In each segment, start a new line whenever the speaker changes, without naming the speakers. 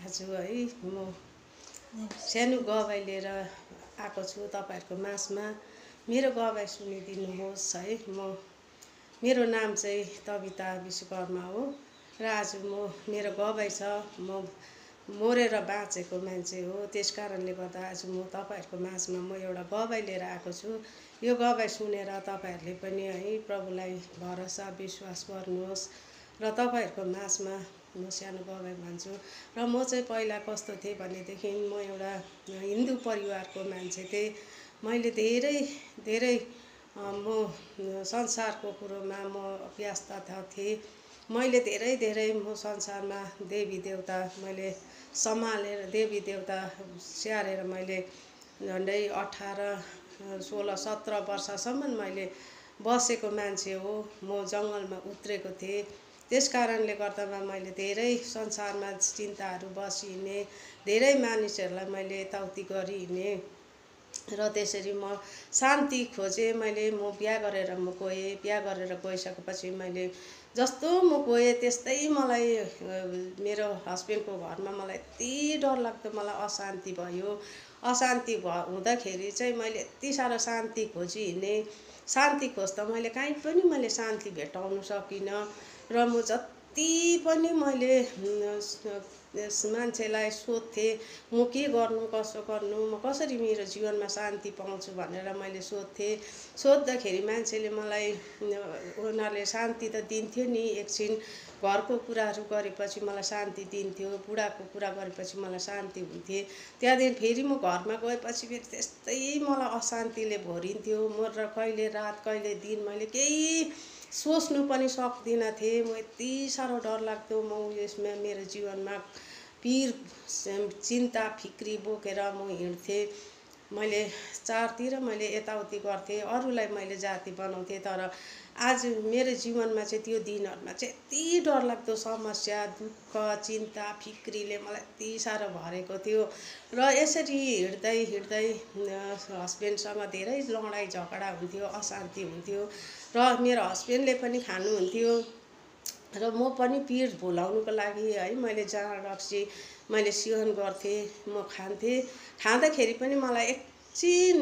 आज है म सानो गवाई लिएर आएको छु तपाईहरुको माझमा। मेरो गवाई सुनिदिनुहोस् है। मेरो नाम चाहिँ तबिता विश्वकर्मा हो र आज मेरो गवाई छ। म मरेर बाँचेको मान्छे हो, त्यसकारणले गर्दा आज म तपाईहरुको माझमा म एउटा गवाई लिएर आएको छु। यो गवाई सुनेर तपाईहरुले पनि है प्रभुलाई भरोसा विश्वास गर्नुहोस् र तपाईहरुको माझमा म सानो गवाई भन्छु। र म चाहिँ पहिला कस्तो थिएँ भनेदेखि म एउटा हिन्दू परिवारको मान्छे थिएँ। मैले धेरै म संसारको कुरोमा म व्यस्त थिएँ। मैले धेरै म संसारमा देवी देवता मैले सम्हालेर देवी देवता स्याहारेर मैले झन्डै 18, 16, 17 वर्षसम्म मैले बसेको मान्छे हो। म जङ्गलमा उत्रेको थिएँ। त्यसकारणले गर्दामा मैले धेरै संसारमा चिन्ताहरू बसिहिँडेँ, धेरै मानिसहरूलाई मैले यताउति गरिहिँडेँ र त्यसरी म शान्ति खोजेँ। म बिहा गरेर म गएँ। बिहा गरेर गइसकेपछि मैले जस्तो म गएँ त्यस्तै मलाई मेरो हस्बेन्डको घरमा मलाई यति डरलाग्दो मलाई अशान्ति भयो। अशान्ति हुँदाखेरि चाहिँ मैले यति साह्रो शान्ति खोजी हिँडेँ। शान्ति खोज्दा मैले कहीँ पनि मैले शान्ति भेट्टाउन सकिनँ र म जति पनि मैले मान्छेलाई सोध्थेँ म के गर्नु कसो गर्नु, म कसरी मेरो जीवनमा शान्ति पाउँछु भनेर मैले सोध्थेँ। सोद्धाखेरि मान्छेले मलाई उनीहरूले शान्ति त दिन्थ्यो नि, एकछिन घरको कुराहरू गरेपछि मलाई शान्ति दिन्थ्यो, बुढाको कुरा गरेपछि मलाई शान्ति हुन्थ्यो। त्यहाँदेखि फेरि म घरमा गएपछि फेरि त्यस्तै मलाई अशान्तिले भरिन्थ्यो। म र कहिले रात कहिले दिन मैले केही सोच्नु पनि सक्दिनँ थिएँ। म यति साह्रो डरलाग्दो यसमा मेरो जीवनमा पीर चिन्ता फिक्री बोकेर म हिँड्थेँ। मैले चारतिर मैले यताउति गर्थेँ, अरूलाई मैले जाति बनाउँथेँ। तर आज मेरो जीवनमा चाहिँ त्यो दिनहरूमा चाहिँ यति डरलाग्दो समस्या दुःख चिन्ता फिक्रीले मलाई यति साह्रो भरेको थियो। र यसरी हिँड्दै हस्बेन्डसँग धेरै लडाइँ झगडा हुन्थ्यो, अशान्ति हुन्थ्यो र मेरो हस्बेन्डले पनि खानुहुन्थ्यो र म पनि पीर भुलाउनुको लागि है मैले जाँड रक्सी मैले सेवन गर्थेँ, म खान्थेँ। खाँदाखेरि पनि मलाई एकछिन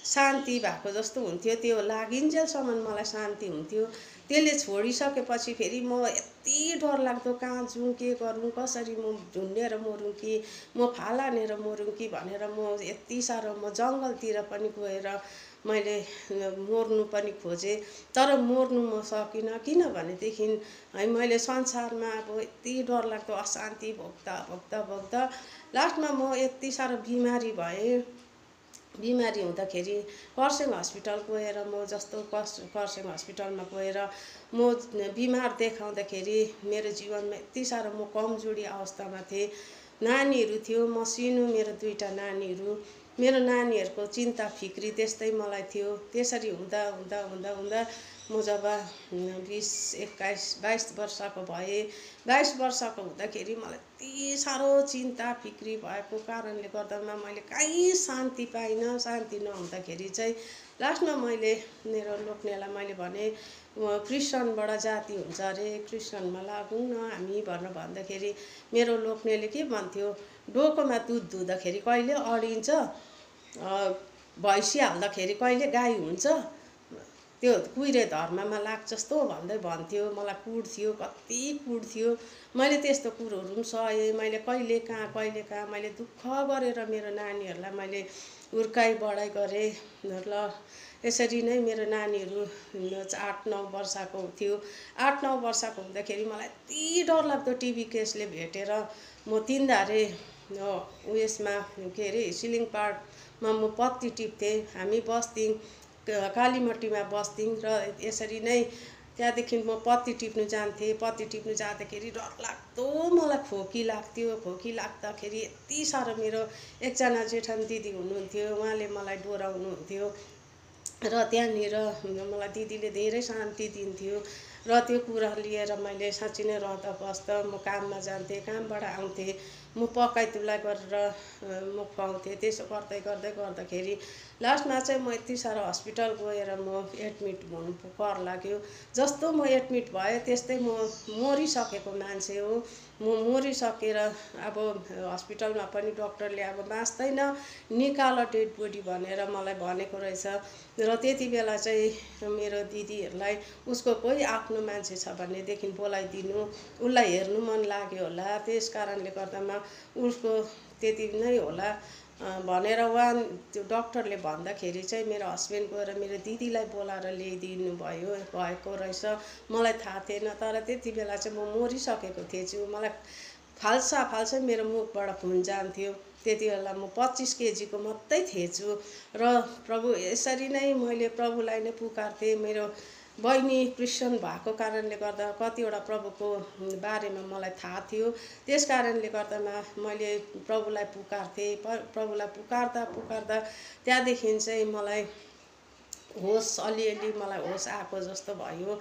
शान्ति भएको जस्तो हुन्थ्यो, त्यो लागिन्जेलसम्म मलाई शान्ति हुन्थ्यो। त्यसले छोडिसकेपछि फेरि म यति डरलाग्दो कहाँ जाउँ के गरौँ कसरी म झुन्डेर मरौँ कि म फाला हानेर मरौँ कि भनेर म यति साह्रो म जङ्गलतिर पनि गएर मैले मर्नु पनि खोजेँ। तर मर्नु म सकिनँ किनभनेदेखि है मैले संसारमा अब यति डरलाग्दो अशान्ति भोग्दा लास्टमा म यति साह्रो बिमारी भएँ। बिमारी हुँदाखेरि खरसाङ हस्पिटल गएर म जस्तो खरसाङ हस्पिटलमा गएर म बिमार देखाउँदाखेरि मेरो जीवनमा यति साह्रो म कमजोरी अवस्थामा थिएँ। नानीहरू थियो, मसिनो मेरो 2टा नानीहरू, मेरो नानीहरूको चिन्ता फिक्री त्यस्तै मलाई थियो। त्यसरी हुँदा म जब 20, 21, 22 वर्षको भएँ, 22 वर्षको हुँदाखेरि मलाई यति साह्रो चिन्ता फिक्री भएको कारणले गर्दामा मैले कहीँ शान्ति पाइनँ। शान्ति नहुँदाखेरि चाहिँ लास्टमा मैले मेरो लोग्नेलाई मैले भने क्रिस्चियनबाट जाति हुन्छ अरे, क्रिस्चियनमा लागौँ न हामी भनेर भन्दाखेरि मेरो लोग्नेले के भन्थ्यो, डोकोमा दुध दुँदाखेरि कहिले अडिन्छ, भैँसी हाल्दाखेरि कहिले गाई हुन्छ, त्यो कुहिरे धर्ममा लाग्छ जस्तो भन्दै भन्थ्यो। मलाई कुट्थ्यो, कति कुट्थ्यो। मैले त्यस्तो कुरोहरू पनि सहेँ। मैले कहिले कहाँ मैले दुःख गरेर मेरो नानीहरूलाई मैले हुर्काई बढाइ गरेँ। ल यसरी नै मेरो नानीहरू 8-9 वर्षको थियो। 8-9 वर्षको हुँदाखेरि मलाई यति डरलाग्दो टिबी केसले भेटेर म तिनधारे उयसमा के अरे सिलिङपाडमा म पत्ती टिप्थेँ। हामी बस्थ्यौँ कालीमट्टीमा बस्थ्यौँ र यसरी नै त्यहाँदेखि म पत्ती टिप्नु जान्थेँ। पत्ती टिप्नु जाँदाखेरि डरलाग्दो मलाई खोकी लाग्थ्यो। खोकी लाग्दाखेरि यति साह्रो मेरो एकजना जेठानी दिदी हुनुहुन्थ्यो, उहाँले मलाई डोराउनुहुन्थ्यो र त्यहाँनिर मलाई दिदीले धेरै शान्ति दिन्थ्यो र त्यो कुरा लिएर मैले साँच्चै नै रहँदा बस्दा म काममा जान्थेँ, कामबाट आउँथेँ, म पकाइ तुल्याइ गरेर म खुवाउँथेँ। त्यसो गर्दाखेरि लास्टमा चाहिँ म यति साह्रो हस्पिटल गएर म एडमिट हुनु कर लाग्यो। जस्तो म एडमिट भएँ त्यस्तै म मरिसकेको मान्छे हो। म मरिसकेर अब हस्पिटलमा पनि डक्टरले अब बाँच्दैन, निकाल डेड बडी भनेर मलाई भनेको रहेछ। र त्यति बेला चाहिँ मेरो दिदीहरूलाई उसको कोही आफ्नो मान्छे छ भनेदेखि बोलाइदिनु, उसलाई हेर्नु मन लाग्यो होला, त्यस कारणले गर्दामा उसको त्यति नै होला भनेर उहाँ त्यो डक्टरले भन्दाखेरि चाहिँ मेरो हस्बेन्ड गएर मेरो दिदीलाई बोलाएर ल्याइदिनु भएको रहेछ। मलाई थाहा थिएन, तर त्यति बेला चाहिँ म मरिसकेको थिएछु। मलाई फाल्सा मेरो मुखबाट खुन जान्थ्यो। त्यति बेला म 25 केजीको मात्रै थिएछु र प्रभु यसरी नै मैले प्रभुलाई नै पुकार्थेँ। मेरो बहिनी क्रिस्चियन भएको कारणले गर्दा कतिवटा प्रभुको बारेमा मलाई थाहा थियो। त्यस कारणले गर्दामा मैले प्रभुलाई पुकार्थेँ। प्रभुलाई पुकार्दा त्यहाँदेखि चाहिँ मलाई होस अलिअलि मलाई होस आएको जस्तो भयो।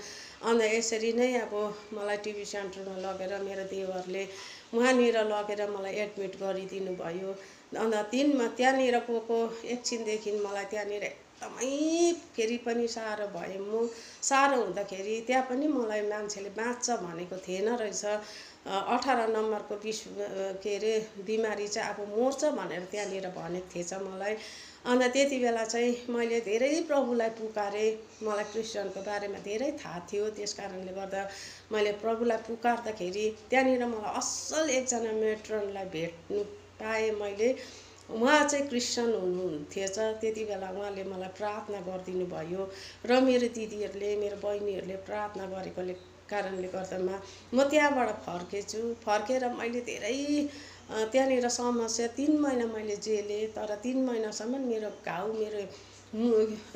अन्त यसरी नै अब मलाई टिबी सेन्टरमा लगेर मेरो देवरले उहाँनिर लगेर मलाई एडमिट गरिदिनु भयो। अन्त त्यहाँनिर गएको एकछिनदेखि मलाई त्यहाँनिर एकदमै फेरि पनि साह्रो भयो। म साह्रो हुँदाखेरि त्यहाँ पनि मलाई मान्छेले बाँच्छ भनेको थिएन रहेछ। 18 नम्बरको के अरे बिमारी चाहिँ अब मर्छ भनेर त्यहाँनिर भनेको थिएछ मलाई। अन्त त्यति बेला चाहिँ मैले धेरै प्रभुलाई पुकारेँ। मलाई क्रिस्चियनको बारेमा धेरै थाहा थियो, त्यस कारणले गर्दा मैले प्रभुलाई पुकार्दाखेरि त्यहाँनिर मलाई असल एकजना मेट्रनलाई भेट्नु पाएँ मैले। उहाँ चाहिँ क्रिस्चियन हुनुहुन्थेछ। त्यति बेला उहाँले मलाई प्रार्थना गरिदिनु भयो र मेरो दिदीहरूले मेरो बहिनीहरूले प्रार्थना गरेकोले कारणले गर्दामा म त्यहाँबाट फर्केर मैले धेरै त्यहाँनिर समस्या 3 महिना मैले झेलेँ। तर 3 महिनासम्म मेरो घाउ मेरो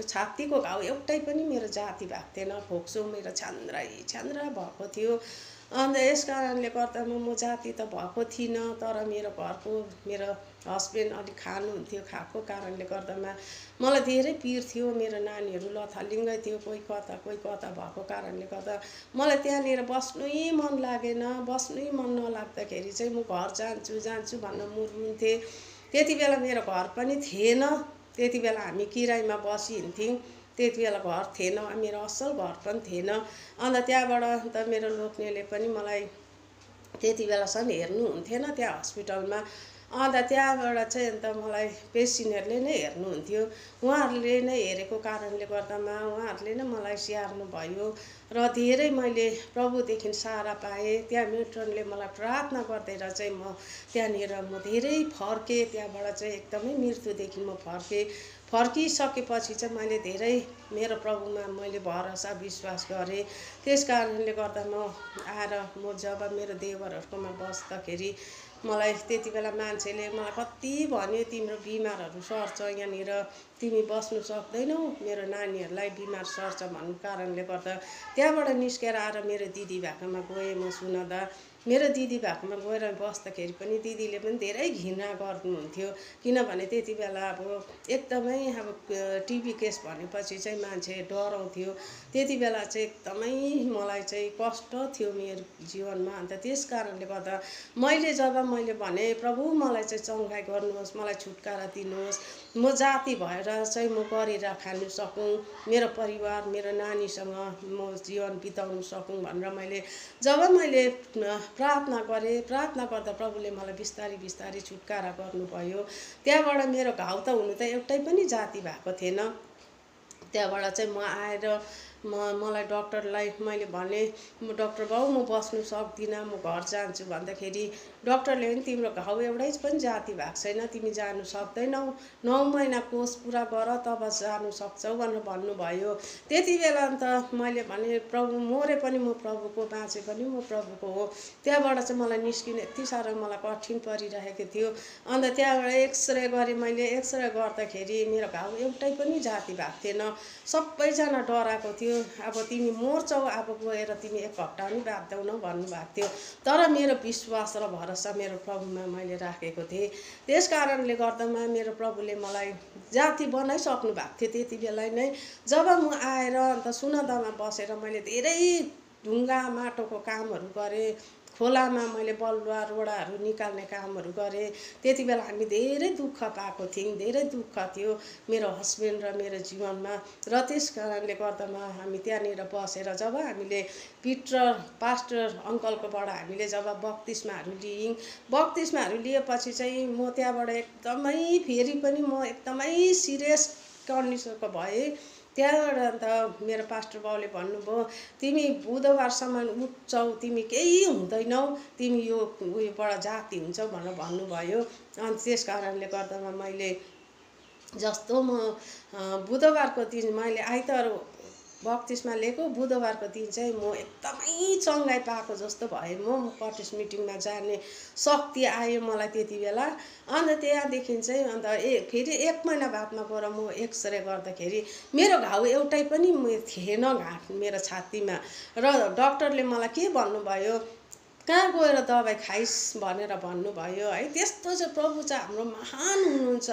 छातीको घाउ एउटै पनि मेरो जाती भएको थिएन। फोक्सो मेरो छ्यान्द्रा भएको थियो। अन्त यस कारणले गर्दामा म जाती त भएको थिइनँ, तर मेरो घरको मेरो हस्बेन्ड अलिक खानुहुन्थ्यो, खाएको कारणले गर्दामा मलाई धेरै पिर थियो। मेरो नानीहरू लथालिङ्गै थियो, कोही कता भएको कारणले गर्दा मलाई त्यहाँनिर बस्नै मन लागेन। बस्नै मन नलाग्दाखेरि चाहिँ म घर जान्छु भन्न म रुन्थेँ। त्यति बेला मेरो घर पनि थिएन। त्यति बेला हामी किरायमा बसिहिँड्थ्यौँ। त्यति बेला घर थिएन, मेरो असल घर पनि थिएन। अन्त त्यहाँबाट त मेरो लोग्नेले पनि मलाई त्यति बेलासम्म हेर्नुहुन्थेन त्यहाँ हस्पिटलमा। अन्त त्यहाँबाट चाहिँ अन्त मलाई पेसेन्टहरूले नै हेर्नुहुन्थ्यो। उहाँहरूले नै हेरेको कारणले गर्दामा उहाँहरूले नै मलाई स्याहार्नु भयो र धेरै मैले प्रभुदेखि सहारा पाएँ। त्यहाँ मेट्रनले मलाई प्रार्थना गरिदिएर चाहिँ म त्यहाँनिर म धेरै फर्केँ। त्यहाँबाट चाहिँ एकदमै मृत्युदेखि म फर्किसकेपछि चाहिँ मैले धेरै मेरो प्रभुमा मैले भरोसा विश्वास गरेँ। त्यस कारणले गर्दा म आएर म जब मेरो देवरहरूकोमा बस्दाखेरि मलाई त्यति बेला मान्छेले मलाई कति भन्यो, तिम्रो बिमारहरू सर्छ यहाँनिर, तिमी बस्नु सक्दैनौ, मेरो नानीहरूलाई बिमार सर्छ भन्नु कारणले गर्दा त्यहाँबाट निस्केर आएर मेरो दिदी भएकोमा गएँ। म सुनदा मेरो दिदी भएकोमा गएर बस्दाखेरि पनि दिदीले पनि धेरै घृणा गर्नुहुन्थ्यो। किनभने त्यति बेला अब एकदमै अब टिबी केस भनेपछि चाहिँ मान्छे डराउँथ्यो। त्यति बेला चाहिँ एकदमै मलाई चाहिँ कष्ट थियो मेरो जीवनमा। अन्त त्यस कारणले गर्दा जब मैले भने प्रभु मलाई चाहिँ चङ्गाइ गर्नुहोस्, मलाई छुटकारा दिनुहोस्, म जाति भएर चाहिँ म गरेर खानु सकौँ, मेरो परिवार मेरो नानीसँग म जीवन बिताउन सकौँ भनेर जब मैले प्रार्थना गरेँ। प्रार्थना गर्दा प्रभुले मलाई बिस्तारी छुटकारा गर्नुभयो। त्यहाँबाट मेरो घाउ त हुनु त एउटै पनि जाति भएको थिएन। त्यहाँबाट चाहिँ म आएर मलाई डक्टरलाई मैले भने, डक्टर बाबु म बस्नु सक्दिनँ, म घर जान्छु भन्दाखेरि डक्टरले पनि तिम्रो घाउ एउटै पनि जाति भएको छैन, तिमी जानु सक्दैनौ, 9 महिना कोर्स पुरा गर तब जानु सक्छौ भनेर भन्नुभयो। त्यति बेला अन्त मैले भने प्रभु मरे पनि म प्रभुको, बाँचे पनि म प्रभुको हो। त्यहाँबाट चाहिँ मलाई निस्किन यति साह्रो मलाई कठिन परिरहेको थियो। अन्त त्यहाँबाट एक्सरे गरेँ मैले। एक्सरे गर्दाखेरि मेरो घाउ एउटै पनि जाति भएको थिएन। सबैजना डराएको थियो, अब तिमी मर्छौ, अब गएर तिमी 1 हप्ता पनि बाँच्दैनौ भन्नुभएको थियो। तर मेरो विश्वास र भरोसा मेरो प्रभुमा मैले राखेको थिएँ। त्यस कारणले गर्दामा मेरो प्रभुले मलाई जाति बनाइसक्नु भएको थियो। त्यति बेला नै जब म आएर अन्त सुनदामा बसेर मैले धेरै ढुङ्गा माटोको कामहरू गरेँ, खोलामा मैले बलुवा रोडाहरू निकाल्ने कामहरू गरेँ। त्यति बेला हामी धेरै दुःख पाएको थियौँ, धेरै दुःख थियो मेरो हस्बेन्ड र मेरो जीवनमा। र त्यस कारणले गर्दामा हामी त्यहाँनिर बसेर जब हामीले पास्टर अङ्कलकोबाट हामीले जब बप्तिस्माहरू लियौँ, बप्तिस्माहरू लिएपछि चाहिँ म त्यहाँबाट एकदमै फेरि पनि म एकदमै सिरियस कन्डिसनको भएँ। त्यहाँबाट अन्त मेरो पास्टर बाउले भन्नुभयो, तिमी बुधबारसम्म उठ्छौ, तिमी केही हुँदैनौ, तिमी यो उयोबाट जाती हुन्छौ भनेर भन्नुभयो। अनि त्यस कारणले गर्दामा मैले जस्तो म बुधबारको दिन मैले आइतबार बप्तिस्मा लिएको, बुधबारको दिन चाहिँ म एकदमै चङ्गाइ पाएको जस्तो भएँ। म कटेज मिटिङमा जाने शक्ति आयो मलाई त्यति बेला। अन्त त्यहाँदेखि चाहिँ अन्त फेरि 1 महिना बादमा गएर म एक्सरे गर्दाखेरि मेरो घाउ एउटै पनि थिएन गाँठ मेरो छातीमा। र डक्टरले मलाई के भन्नुभयो, कहाँ गएर दबाई खाइस् भनेर भन्नुभयो है। त्यस्तो चाहिँ प्रभु चाहिँ हाम्रो महान हुनुहुन्छ।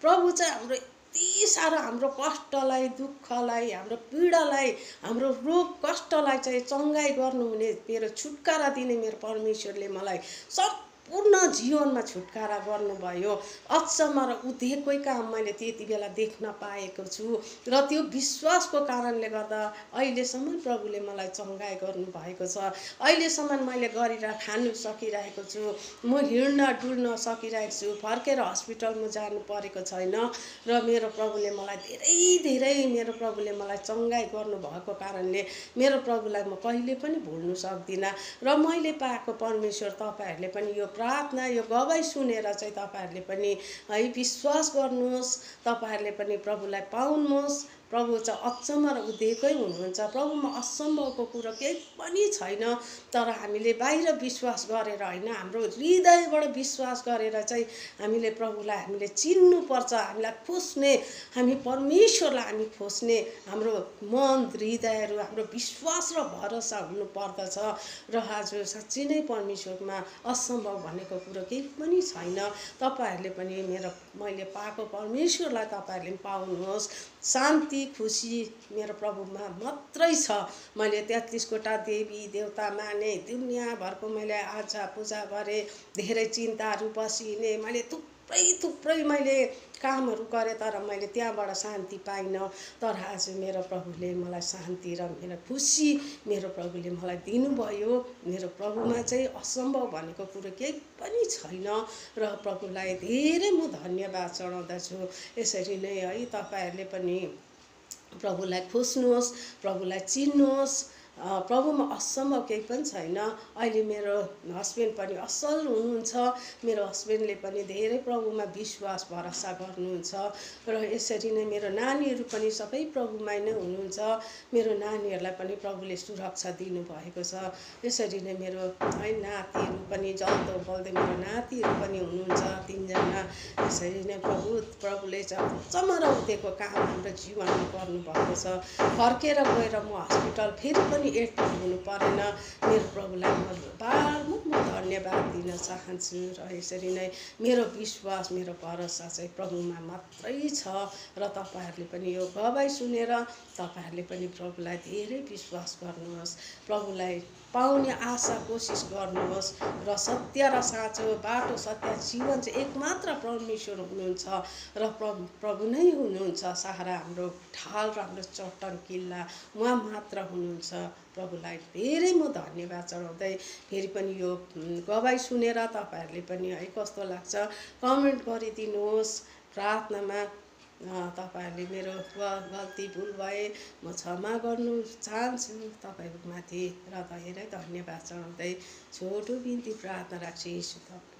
प्रभु चाहिँ हाम्रो यति साह्रो हाम्रो कष्टलाई, दुःखलाई, हाम्रो पीडालाई, हाम्रो रोग कष्टलाई चाहिँ चङ्गाइ गर्नुहुने, मेरो छुटकारा दिने मेरो परमेश्वरले मलाई सम्पूर्ण जीवनमा छुटकारा गर्नुभयो। अचम्म र उदेकै काम मैले त्यति बेला देख्न पाएको छु। र त्यो विश्वासको कारणले गर्दा अहिलेसम्म प्रभुले मलाई चङ्गाइ गर्नुभएको छ। अहिलेसम्म मैले गरेर खानु सकिरहेको छु, म हिँड्न डुल्न सकिरहेको छु, फर्केर हस्पिटलमा जानु परेको छैन। र मेरो प्रभुले मलाई धेरै मेरो प्रभुले मलाई चङ्गाइ गर्नुभएको कारणले मेरो प्रभुलाई म कहिले पनि भुल्नु सक्दिनँ। र मैले पाएको परमेश्वर तपाईँहरूले पनि यो प्रार्थना, यो गवाई सुनेर चाहिँ तपाईँहरूले पनि है विश्वास गर्नुहोस्, तपाईँहरूले पनि प्रभुलाई पाउनुहोस्। प्रभु चाहिँ अचम्म र उदेकै हुनुहुन्छ। प्रभुमा असम्भवको कुरो केही पनि छैन। तर हामीले बाहिर विश्वास गरेर होइन, हाम्रो हृदयबाट विश्वास गरेर चाहिँ हामीले प्रभुलाई हामीले चिन्नुपर्छ, हामीलाई खोज्ने, हामी परमेश्वरलाई हामी खोज्ने, हाम्रो मन हृदयहरू हाम्रो विश्वास र भरोसा हुनुपर्दछ। र आज साँच्चै नै परमेश्वरमा असम्भव भनेको कुरो केही पनि छैन। तपाईँहरूले पनि मैले पाएको परमेश्वरलाई तपाईँहरूले पनि पाउनुहोस्। शान्ति खुसी मेरो प्रभुमा मात्रै छ। मैले 33 वटा देवी देवता माने, दुनियाँभरको मैले आजा पूजा गरेँ, धेरै चिन्ताहरू पसिने, मैले थुप्रै मैले कामहरू गरेँ, तर मैले त्यहाँबाट शान्ति पाइनँ। तर आज मेरो प्रभुले मलाई शान्ति र मेरो खुसी मेरो प्रभुले मलाई दिनुभयो। मेरो प्रभुमा चाहिँ असम्भव भनेको कुरो केही पनि छैन। र प्रभुलाई धेरै म धन्यवाद चढाउँदछु। यसरी नै है तपाईँहरूले पनि प्रभुलाई खोज्नुहोस्, प्रभुलाई चिन्नुहोस्। प्रभुमा असम्भव केही पनि छैन। अहिले मेरो हस्बेन्ड पनि असल हुनुहुन्छ। मेरो हस्बेन्डले पनि धेरै प्रभुमा विश्वास भरोसा गर्नुहुन्छ। र यसरी नै मेरो नानीहरू पनि सबै प्रभुमा नै हुनुहुन्छ। मेरो नानीहरूलाई पनि प्रभुले सुरक्षा दिनुभएको छ। यसरी नै मेरो है नातिहरू पनि जल्दो बल्दै मेरो नातिहरू पनि हुनुहुन्छ 3 जना। यसरी नै प्रभुले चाहिँ अचम्म र उदेको काम हाम्रो जीवनमा गर्नुभएको छ। फर्केर गएर म हस्पिटल फेरि पनि एडमिट हुनु परेन। मेरो प्रभुलाई म धन्यवाद दिन चाहन्छु। र यसरी नै मेरो विश्वास मेरो भरोसा चाहिँ प्रभुमा मात्रै छ। र तपाईँहरूले पनि यो गवाई सुनेर तपाईँहरूले पनि प्रभुलाई धेरै विश्वास गर्नुहोस्, प्रभुलाई पाउने आशा कोसिस गर्नुहोस्। र सत्य र साँचो बाटो, सत्य जीवन चाहिँ एकमात्र परमेश्वर हुनुहुन्छ। र प्रभु नै हुनुहुन्छ सहारा, हाम्रो ढाल र हाम्रो चट्टान किल्ला उहाँ मात्र हुनुहुन्छ। प्रभुलाई धेरै म धन्यवाद चढाउँदै फेरि पनि यो गवाई सुनेर तपाईँहरूले पनि है कस्तो लाग्छ कमेन्ट गरिदिनुहोस्। प्रार्थनामा तपाईँहरूले मेरो गल्ती भुल भए म क्षमा गर्नु चाहन्छु तपाईँहरूमाथि। र धेरै धन्यवाद चढाउँदै छोटो बिन्ती प्रार्थना राख्छु।